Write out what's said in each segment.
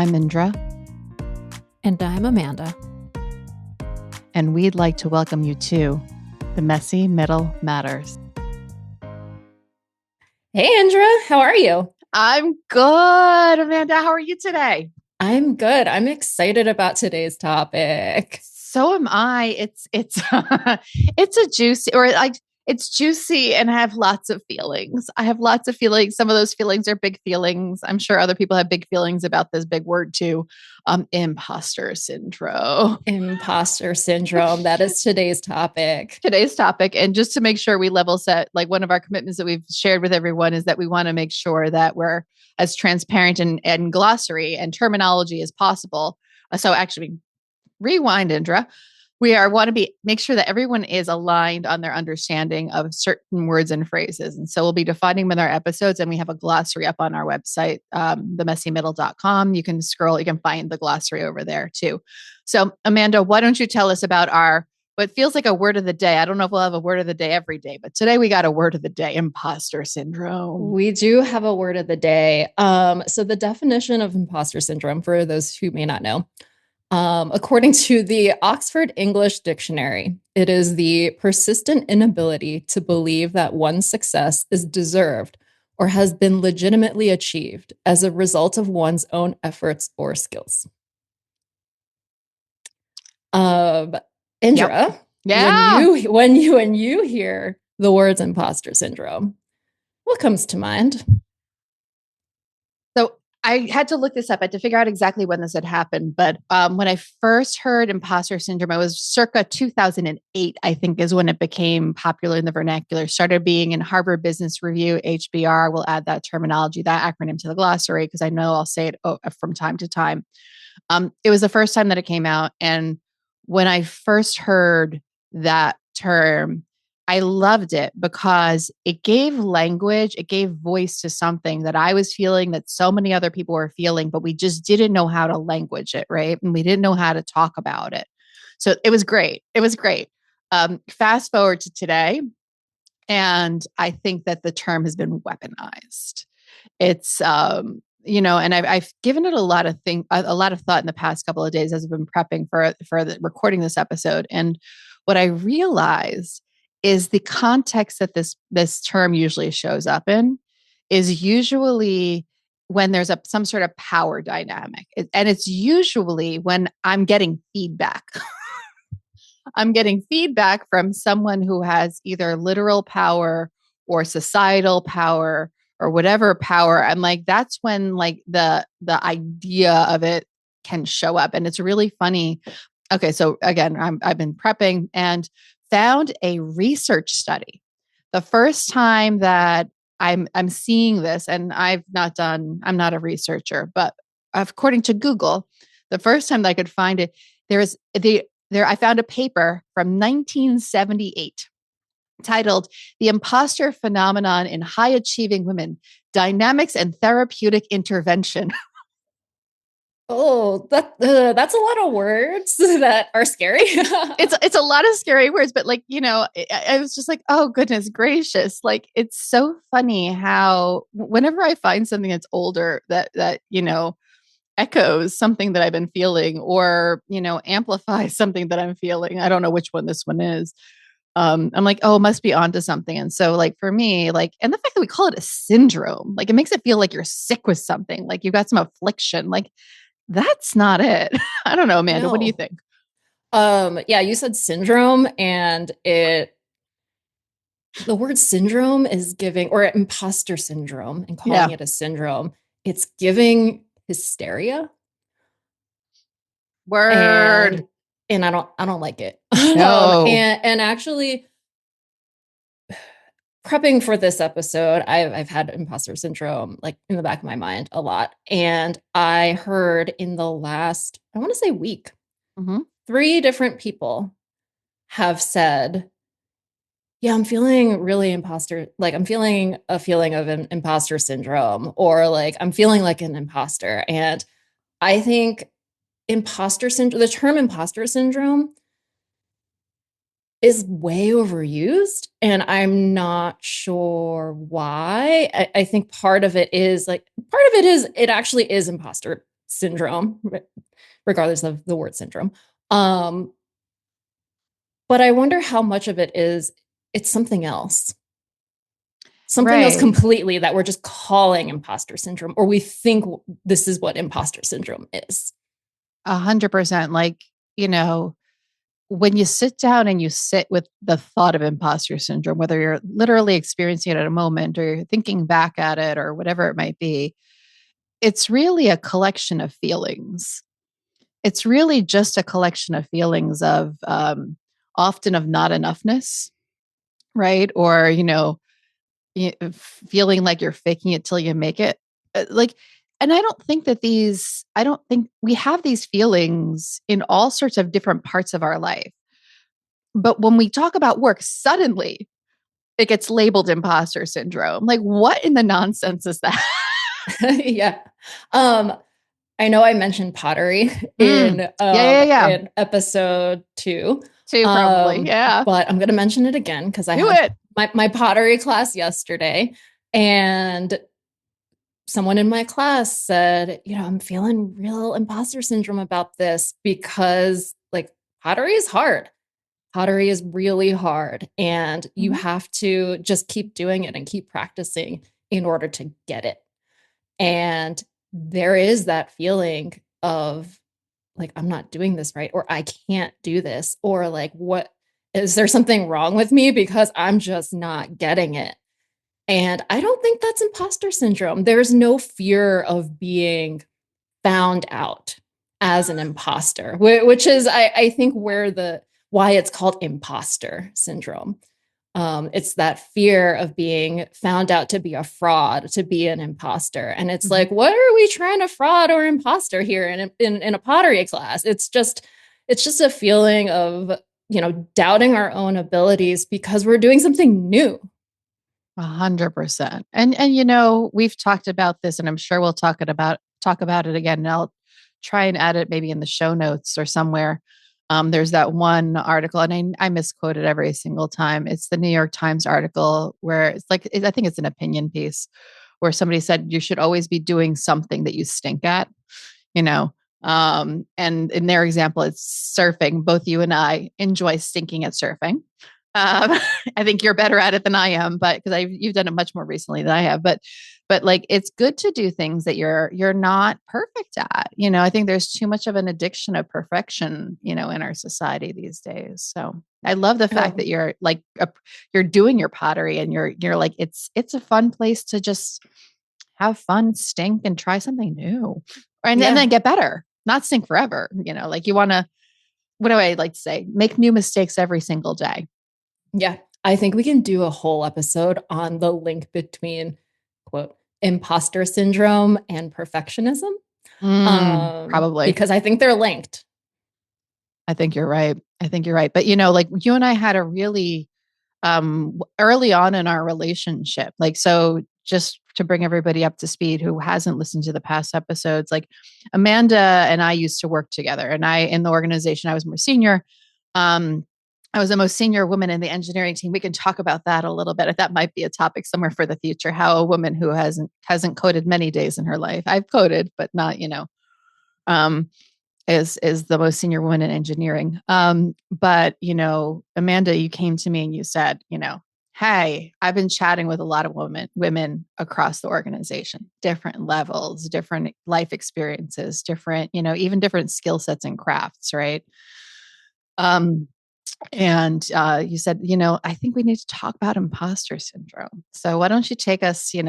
I'm Indra, And I'm Amanda. and we'd like to welcome you to The Messy Middle Matters. Hey, Indra, how are you? I'm good, Amanda. How are you today? I'm good. I'm excited about today's topic. So am I. It's it's a juicy, or like it's juicy, and I have lots of feelings. I have lots of feelings. Some of those feelings are big feelings. I'm sure other people have big feelings about this big word too. Imposter syndrome. Imposter syndrome. That is today's topic. Today's topic. And just to make sure we level set, like one of our commitments that we've shared with everyone is that we want to make sure that we're as transparent and glossary and terminology as possible. So actually, rewind, Indra. We want to make sure that everyone is aligned on their understanding of certain words and phrases. And so we'll be defining them in our episodes, and we have a glossary up on our website, themessymiddle.com. You can scroll, you can find the glossary over there too. So Amanda, why don't you tell us about what feels like a word of the day? I don't know if we'll have a word of the day every day, but today we got a word of the day: imposter syndrome. We do have a word of the day. So the definition of imposter syndrome, for those who may not know, according to the Oxford English Dictionary, it is the persistent inability to believe that one's success is deserved or has been legitimately achieved as a result of one's own efforts or skills. Indra, Yep. Yeah. when you hear the words imposter syndrome, what comes to mind? So I had to look this up. I had to figure out exactly when this had happened. But when I first heard imposter syndrome, it was circa 2008, I think, is when it became popular in the vernacular. Started being in Harvard Business Review, HBR. We'll add that terminology, that acronym to the glossary, because I know I'll say it from time to time. It was the first time that it came out. And when I first heard that term, I loved it because it gave language, it gave voice to something that I was feeling, that so many other people were feeling, but we just didn't know how to language it, right? And we didn't know how to talk about it. So it was great. It was great. Fast forward to today, and I think that the term has been weaponized. It's and I've given it a lot of thought in the past couple of days as I've been prepping for recording this episode. And what I realized is the context that this term usually shows up in is usually when there's some sort of power dynamic. And it's usually when I'm getting feedback. I'm getting feedback from someone who has either literal power or societal power or whatever power. And like, that's when like the idea of it can show up. And it's really funny. Okay. So again, I've been prepping and found a research study. The first time that I'm seeing this, and I'm not a researcher, but according to Google, the first time that I could find it, I found a paper from 1978 titled "The Imposter Phenomenon in High Achieving Women: Dynamics and Therapeutic Intervention." Oh, that's a lot of words that are scary. It's a lot of scary words, but like, I was just like, oh goodness gracious. Like, it's so funny how whenever I find something that's older that echoes something that I've been feeling, or, amplifies something that I'm feeling. I don't know which one this one is. I'm like, oh, it must be onto something. And so like for me, like, and the fact that we call it a syndrome, like it makes it feel like you're sick with something, like you've got some affliction. Like that's not it. I don't know, Amanda. No. What do you think? Yeah, you said syndrome, and the word syndrome is giving, or imposter syndrome, and calling it a syndrome, it's giving hysteria. Word. And I don't like it. No. And actually, prepping for this episode, I've had imposter syndrome like in the back of my mind a lot. And I heard in the last, I want to say week, 3 different people have said, yeah, I'm feeling really imposter. Like I'm feeling a feeling of an imposter syndrome, or like I'm feeling like an imposter. And I think the term imposter syndrome is way overused, and I'm not sure why. I think part of it is it actually is imposter syndrome, regardless of the word syndrome. But I wonder how much of it is it's something else. Something else Right. completely that we're just calling imposter syndrome, or we think this is what imposter syndrome is. 100%. Like, you know, when you sit down and you sit with the thought of imposter syndrome, whether you're literally experiencing it at a moment or you're thinking back at it or whatever it might be, it's really a collection of feelings. It's really just a collection of feelings of often of not enoughness, right? Or, feeling like you're faking it till you make it. Like, and I don't think we have these feelings in all sorts of different parts of our life. But when we talk about work, suddenly it gets labeled imposter syndrome. Like, what in the nonsense is that? Yeah. I know I mentioned pottery Yeah. in episode 2. Two, probably. Yeah. But I'm gonna mention it again because I Do had it. my pottery class yesterday, and someone in my class said, I'm feeling real imposter syndrome about this because like pottery is hard. Pottery is really hard, and you Mhm. have to just keep doing it and keep practicing in order to get it. And there is that feeling of like, I'm not doing this right, or I can't do this, or like, what is there something wrong with me because I'm just not getting it? And I don't think that's imposter syndrome. There's no fear of being found out as an imposter, which is, I think, why it's called imposter syndrome. It's that fear of being found out to be a fraud, to be an imposter. And it's Mhm. like, what are we trying to fraud or imposter here in a pottery class? It's just a feeling of, doubting our own abilities because we're doing something new. 100%. And we've talked about this, and I'm sure we'll talk about it again. And I'll try and add it maybe in the show notes or somewhere. There's that one article, and I misquote it every single time. It's the New York Times article where it's like I think it's an opinion piece where somebody said you should always be doing something that you stink at. You know, and in their example, it's surfing. Both you and I enjoy stinking at surfing. Um, I think you're better at it than I am, but because you've done it much more recently than I have. But like it's good to do things that you're not perfect at. I think there's too much of an addiction of perfection, in our society these days. So I love the fact Oh, that you're like you're doing your pottery and you're like it's a fun place to just have fun, stink, and try something new, and yeah. then get better. Not stink forever. Like you want to. What do I like to say? Make new mistakes every single day. Yeah. I think we can do a whole episode on the link between, quote, imposter syndrome and perfectionism, Probably. because I think they're linked. I think you're right. I think you're right. But like you and I had a really early on in our relationship. Like so just to bring everybody up to speed who hasn't listened to the past episodes, like Amanda and I used to work together, and in the organization I was more senior. Um I was the most senior woman in the engineering team. We can talk about that a little bit. That might be a topic somewhere for the future. How a woman who hasn't coded many days in her life. I've coded, but not, um, is the most senior woman in engineering. But Amanda, you came to me and you said, hey, I've been chatting with a lot of women across the organization, different levels, different life experiences, different, even different skill sets and crafts, right? Um, and you said, I think we need to talk about imposter syndrome. So why don't you take us, and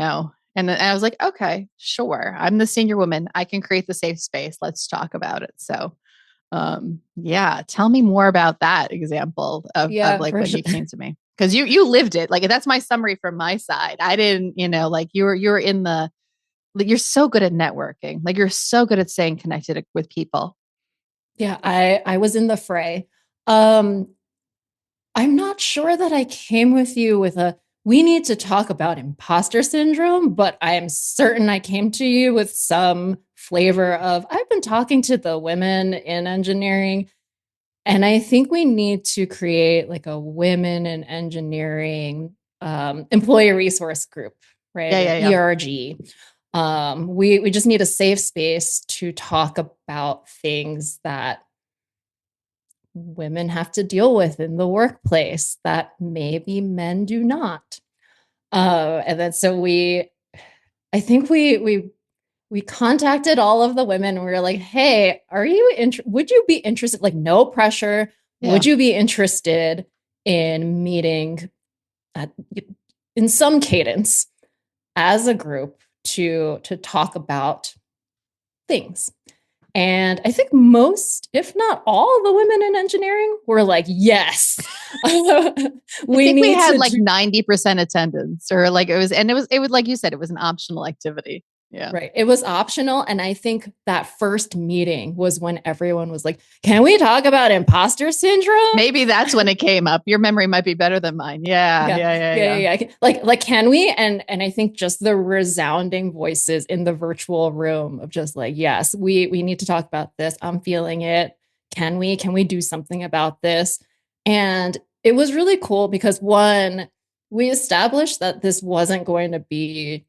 I was like, okay, sure. I'm the senior woman. I can create the safe space. Let's talk about it. So, yeah, tell me more about that example of Yeah, like for when sure. you came to me. Because you lived it. Like that's my summary from my side. I didn't, like you're in the like you're so good at networking. Like you're so good at staying connected with people. Yeah, I was in the fray. Um, I'm not sure that I came with you with we need to talk about imposter syndrome, but I am certain I came to you with some flavor of I've been talking to the women in engineering, and I think we need to create like a women in engineering employee resource group, right? Yeah, An yeah, yeah. ERG. We just need a safe space to talk about things that women have to deal with in the workplace that maybe men do not. And then so I think we contacted all of the women and we were like, hey, would you be interested? Like, no pressure. Yeah. Would you be interested in meeting at, in some cadence as a group to talk about things? And I think most, if not all, the women in engineering were like, yes, I think we had to like 90% attendance, or like it was like you said, it was an optional activity. Yeah. Right. It was optional. And I think that first meeting was when everyone was like, can we talk about imposter syndrome? Maybe that's when it came up. Your memory might be better than mine. Yeah. Like, can we? And I think just the resounding voices in the virtual room of just like, yes, we need to talk about this. I'm feeling it. Can we do something about this? And it was really cool because one, we established that this wasn't going to be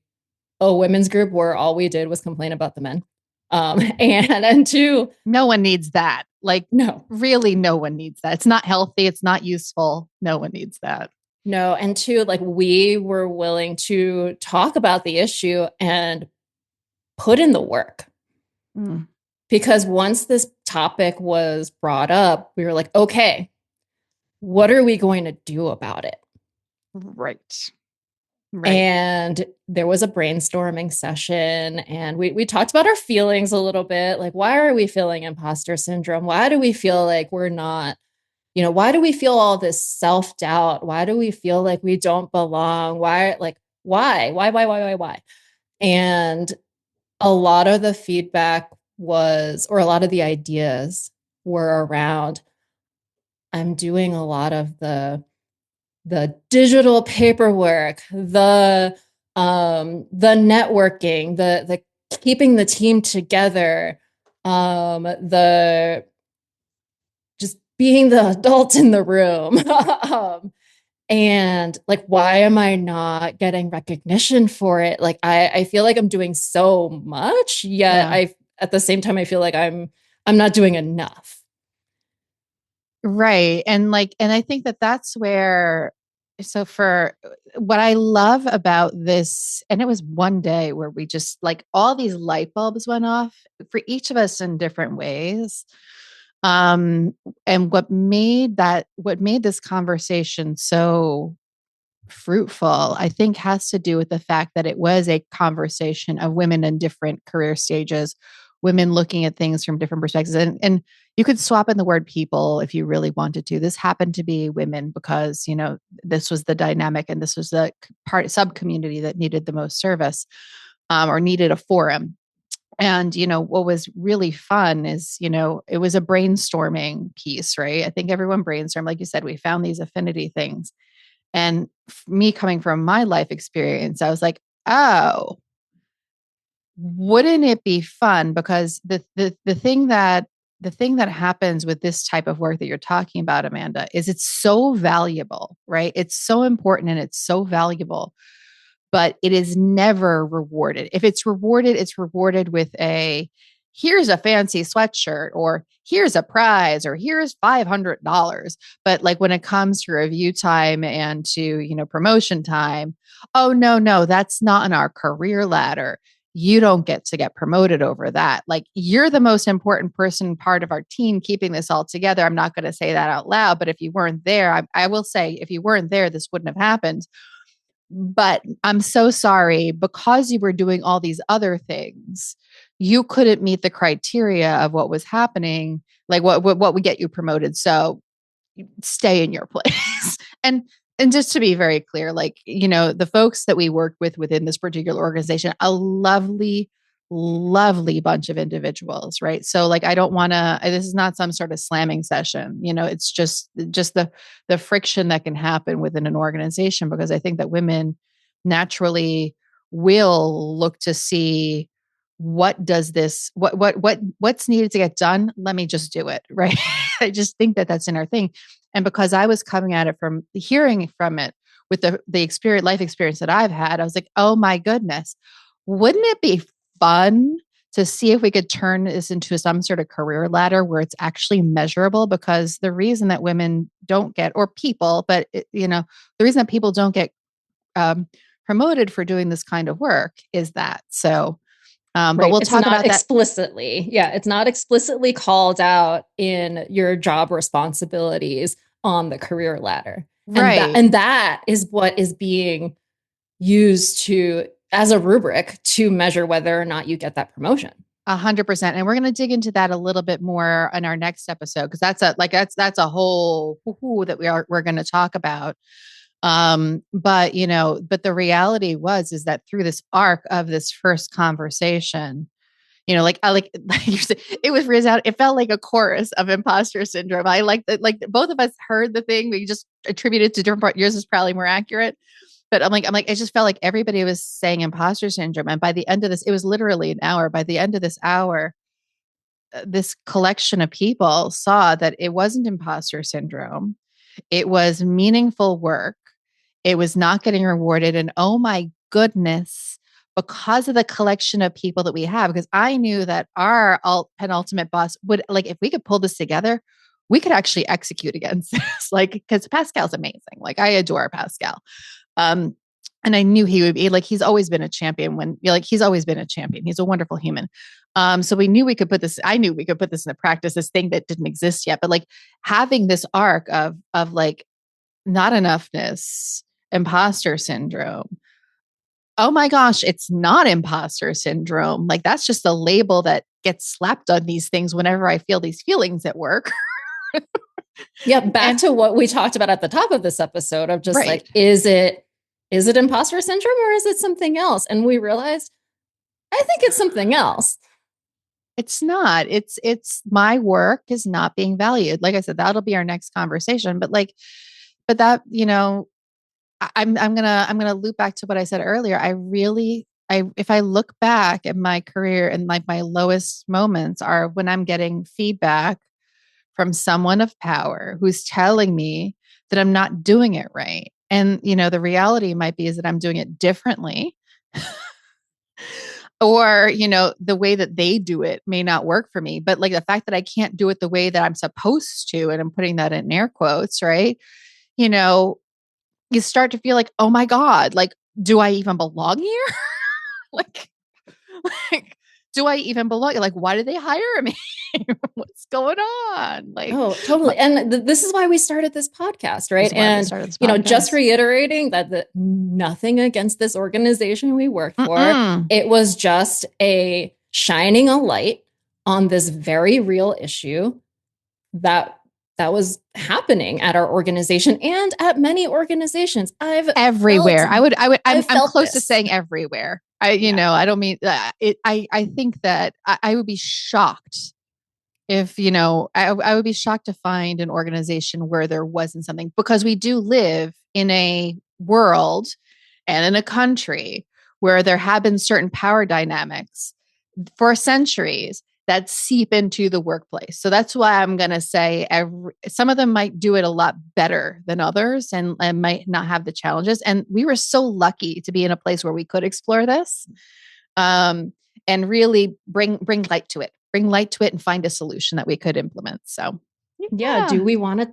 a women's group where all we did was complain about the men. And two, no one needs that. Like, no, really, no one needs that. It's not healthy. It's not useful. No one needs that. no. And two, like, we were willing to talk about the issue and put in the work. Mm. Because once this topic was brought up, we were like, okay, what are we going to do about it? Right. And there was a brainstorming session, and we talked about our feelings a little bit. Like, why are we feeling imposter syndrome? Why do we feel like we're not, why do we feel all this self-doubt? Why do we feel like we don't belong? Why? And a lot of the feedback was, or a lot of the ideas were around, I'm doing a lot of the digital paperwork, the networking, the keeping the team together, the just being the adult in the room. And like, why am I not getting recognition for it? Like, I feel like I'm doing so much, yet at the same time, I feel like I'm not doing enough. Right. And I think that that's where, so for what I love about this, and it was one day where we just like all these light bulbs went off for each of us in different ways. And what made this conversation so fruitful, I think, has to do with the fact that it was a conversation of women in different career stages, women looking at things from different perspectives. And you could swap in the word people if you really wanted to. This happened to be women because, this was the dynamic and this was the sub community that needed the most service, or needed a forum. And, what was really fun is, it was a brainstorming piece, right? I think everyone brainstormed. Like you said, we found these affinity things. And me coming from my life experience, I was like, oh, wouldn't it be fun? Because the thing that happens with this type of work that you're talking about, Amanda, is it's so valuable, right? It's so important and it's so valuable, but it is never rewarded. If it's rewarded with here's a fancy sweatshirt, or here's a prize, or here's $500. But like when it comes to review time and to, promotion time, oh, no, that's not on our career ladder. You don't get to get promoted over that. Like, you're the most important person, part of our team, keeping this all together. I'm not going to say that out loud, but if you weren't there, I will say, if you weren't there, this wouldn't have happened. But I'm so sorry, because you were doing all these other things, you couldn't meet the criteria of what was happening, like what would get you promoted. So stay in your place. And just to be very clear, like, the folks that we worked with within this particular organization, a lovely, lovely bunch of individuals, right? So like, I don't want to, this is not some sort of slamming session, it's just the friction that can happen within an organization, because I think that women naturally will look to see what's needed to get done. Let me just do it. Right. I just think that that's in our thing. And because I was coming at it from hearing from it with the life experience that I've had, I was like, oh my goodness, wouldn't it be fun to see if we could turn this into some sort of career ladder where it's actually measurable? Because the reason that women don't get, or people, but the reason that people don't get promoted for doing this kind of work is that. So, but Right. we'll It's talk not about that. explicitly, yeah, it's not explicitly called out in your job responsibilities on the career ladder. Right. And that is what is being used to as a rubric to measure whether or not you get that promotion. 100%. And we're going to dig into that a little bit more in our next episode, because that's a whole that we're going to talk about. But the reality is that through this arc of this first conversation, it was resound. It felt like a chorus of imposter syndrome. I like that. Like both of us heard the thing. We just attributed to different part. Yours is probably more accurate, but I'm like, it just felt like everybody was saying imposter syndrome. And by the end of this, it was literally an hour. By the end of this hour, this collection of people saw that it wasn't imposter syndrome. It was meaningful work. It was not getting rewarded. And oh my goodness, because of the collection of people that we have, because I knew that our penultimate boss would, like, if we could pull this together, we could actually execute against this. Like, because Pascal's amazing. Like, I adore Pascal. And I knew he would be like, he's always been a champion he's always been a champion. He's a wonderful human. So we knew we could put this, I knew we could put this into practice, this thing that didn't exist yet, but like having this arc of like not enoughness, imposter syndrome. Oh my gosh, it's not imposter syndrome. Like that's just a label that gets slapped on these things whenever I feel these feelings at work. Yeah, back to what we talked about at the top of this episode of just right. like, is it imposter syndrome or is it something else? And we realized, I think it's something else. It's not. It's my work is not being valued. Like I said, that'll be our next conversation. But that, I'm gonna loop back to what I said earlier. If I look back at my career and like my lowest moments are when I'm getting feedback from someone of power who's telling me that I'm not doing it right. And the reality might be is that I'm doing it differently. Or the way that they do it may not work for me, but like the fact that I can't do it the way that I'm supposed to, and I'm putting that in air quotes, right? You start to feel like, oh my God, like, do I even belong here? like, like, do I even belong? Like, why did they hire me? What's going on? Like, oh, totally. And this is why we started this podcast, right? And, just reiterating that nothing against this organization we worked for. It was just a shining a light on this very real issue that was happening at our organization and at many organizations. Everywhere. I'm close to saying everywhere. I don't mean it. I think that I would be shocked if, I would be shocked to find an organization where there wasn't something, because we do live in a world and in a country where there have been certain power dynamics for centuries that seep into the workplace. So that's why I'm going to say some of them might do it a lot better than others and might not have the challenges. And we were so lucky to be in a place where we could explore this and really bring light to it. Bring light to it and find a solution that we could implement. So, yeah. Do we want to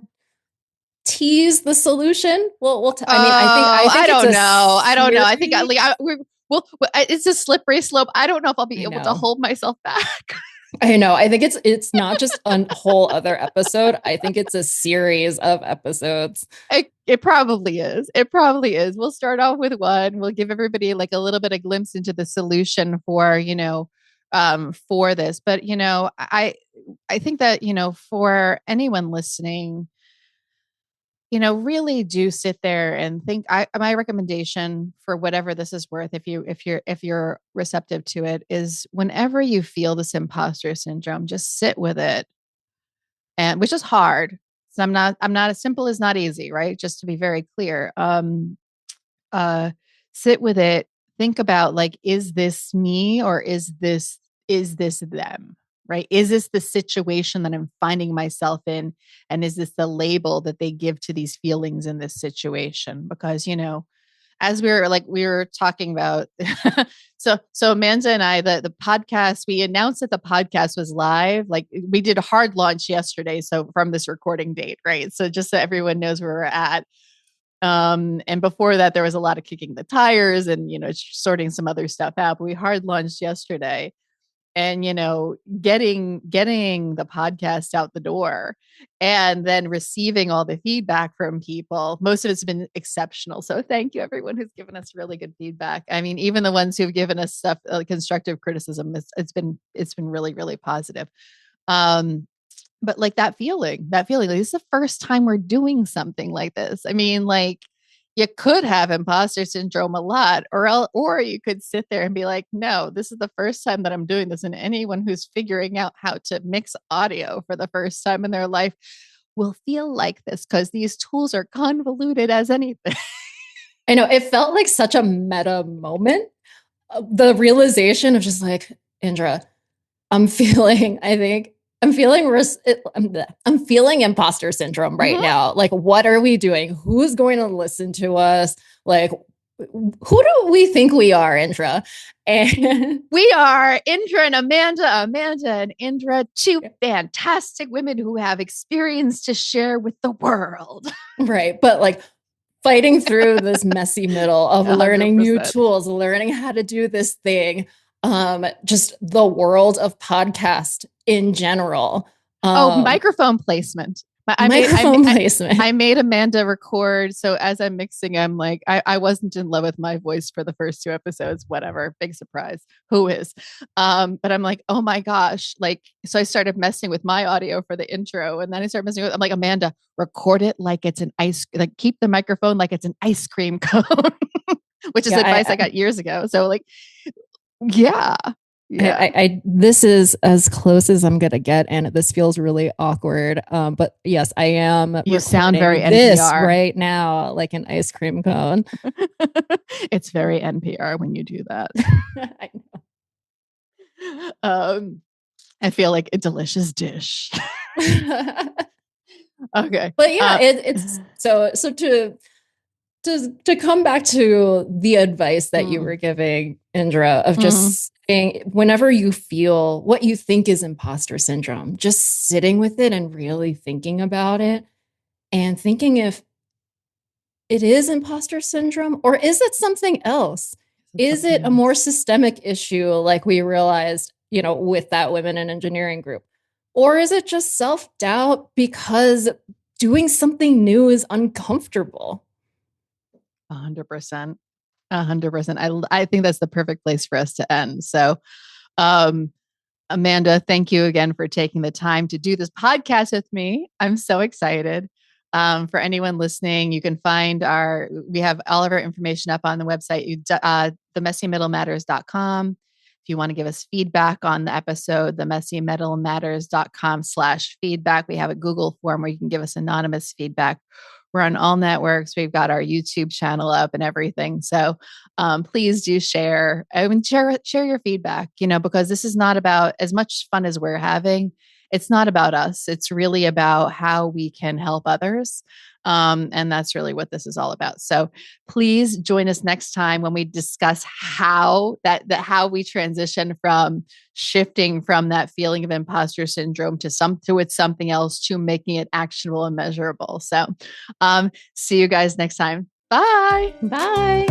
tease the solution? I don't know. I think it's a slippery slope. I don't know if I'll be able to hold myself back. I know. I think it's not just a whole other episode. I think it's a series of episodes. It probably is. It probably is. We'll start off with one. We'll give everybody like a little bit of glimpse into the solution for, for this. But, I think that, for anyone listening, really do sit there and think. My recommendation for whatever this is worth, if you're receptive to it, is whenever you feel this imposter syndrome, just sit with it, and which is hard. So I'm not as simple as not easy, right? Just to be very clear. Sit with it. Think about like, is this me or is this them? Right? Is this the situation that I'm finding myself in? And is this the label that they give to these feelings in this situation? Because, as we were talking about So Amanda and I, the podcast, we announced that the podcast was live. Like we did a hard launch yesterday. So from this recording date, right? So just so everyone knows where we're at. And before that, there was a lot of kicking the tires and, sorting some other stuff out. But we hard launched yesterday and, getting the podcast out the door and then receiving all the feedback from people. Most of it's been exceptional. So thank you everyone who's given us really good feedback. I mean, even the ones who've given us stuff, constructive criticism, it's been really, really positive. But like that feeling, like, this is the first time we're doing something like this. I mean, like you could have imposter syndrome a lot, or you could sit there and be like, no, this is the first time that I'm doing this. And anyone who's figuring out how to mix audio for the first time in their life will feel like this because these tools are convoluted as anything. I know it felt like such a meta moment. The realization of just like, Indra, I'm feeling imposter syndrome right now. Like, what are we doing? Who's going to listen to us? Like, who do we think we are, Indra? And we are Indra and Amanda and Indra, two fantastic women who have experience to share with the world. Right. But like fighting through this messy middle of 100%. Learning new tools, learning how to do this thing. Just the world of podcast in general. Microphone placement. I made Amanda record. So as I'm mixing, I'm like, I wasn't in love with my voice for the first 2 episodes, whatever, big surprise. Who is? But I'm like, oh my gosh. Like, so I started messing with my audio for the intro. And then I started messing with, I'm like, Amanda, record it like it's like keep the microphone like it's an ice cream cone, which is advice I got years ago. So like, yeah. This is as close as I'm gonna get, and this feels really awkward. But yes, I am. You sound very NPR right now, like an ice cream cone. It's very NPR when you do that. I know. I feel like a delicious dish. Okay, but yeah, it's so to come back to the advice that you were giving, Indra, of just saying, whenever you feel what you think is imposter syndrome, just sitting with it and really thinking about it and thinking if it is imposter syndrome or is it something else? Is it a more systemic issue like we realized, with that women in engineering group? Or is it just self-doubt because doing something new is uncomfortable? 100%. I think that's the perfect place for us to end. So, Amanda, thank you again for taking the time to do this podcast with me. I'm so excited. For anyone listening, you can find we have all of our information up on the website, themessymiddlematters.com. If you want to give us feedback on the episode, themessymiddlematters.com/feedback. We have a Google form where you can give us anonymous feedback. We're on all networks. We've got our YouTube channel up and everything. So please do share. I mean, share your feedback, because this is not about as much fun as we're having. It's not about us. It's really about how we can help others. And that's really what this is all about. So please join us next time when we discuss how we transition from shifting from that feeling of imposter syndrome to it's something else, to making it actionable and measurable. So see you guys next time. Bye. Bye.